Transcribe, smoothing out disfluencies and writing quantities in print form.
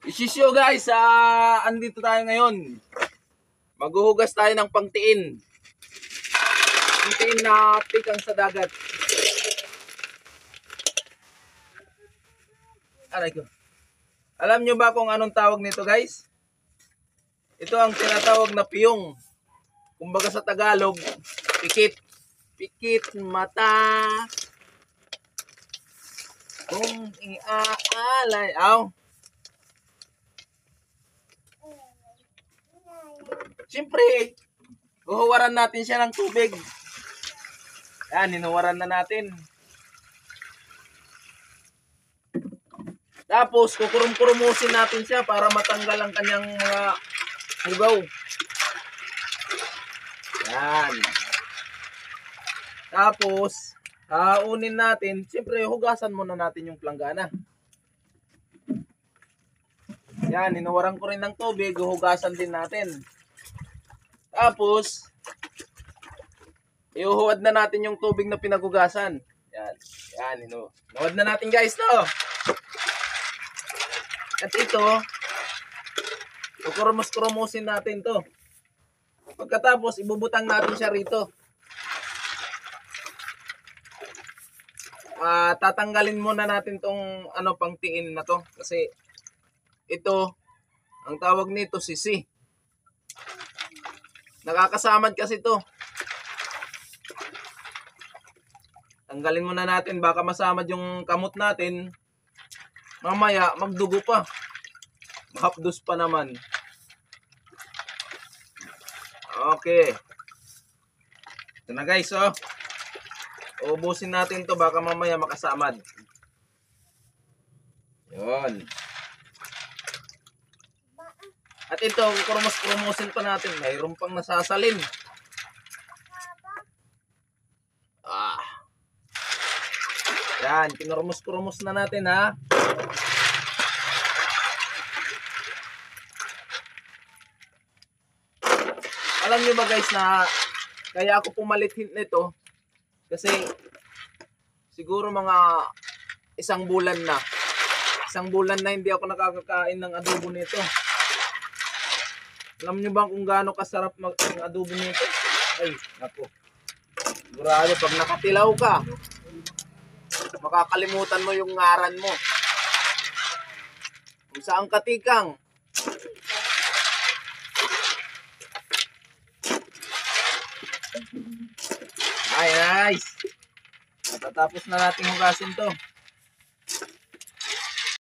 Isisyo guys, andito tayo ngayon. Maghuhugas tayo ng pangtiin. Pangtiin na tikang sa dagat. Aray ko. Alam nyo ba kung anong tawag nito guys? Ito ang tinatawag na piyong. Kumbaga sa Tagalog, pikit. Pikit mata. Kung iaalay. Aw. Siyempre, huhuwaran natin siya ng tubig. Yan, hinuwaran na natin. Tapos, kukurum-kurumusin natin siya para matanggal ang kanyang mga hugaw. Yan. Tapos, haunin natin. Siyempre, hugasan muna natin yung planggana. Yan, hinuwaran ko rin ng tubig. Hugasan din natin. Tapos, iuhuwad na natin yung tubig na pinagugasan. Yan. Yan, hinuwad na natin guys, no? At ito, kukurumos-kurumusin natin to. Pagkatapos, ibubutang natin siya rito. Tatanggalin muna natin tong pangtiin na to. Kasi, ito, ang tawag nito, sisi. Nakakasamad kasi to. Tanggalin muna natin, baka masamad yung kamot natin. Mamaya, magdugo pa. Mahapdos pa naman. Okay. Ito na guys, oh. Uubusin natin to, baka mamaya makasamad. Yun. At ito, kurumos-kurumusin pa natin. Mayroon pang nasasalin. Yan, kinurumos-kurumos na natin ha. Alam nyo ba guys na kaya ako pumalit nito kasi siguro mga isang bulan na hindi ako nakakakain ng adobo nito. Alam nyo ba kung gaano kasarap ang adobo nito? Ay, naku. Sigurado pag nakatilaw ka, makakalimutan mo yung ngaran mo. Kung saan katikang. Ay, nice. Tatapos na natin hugasin to.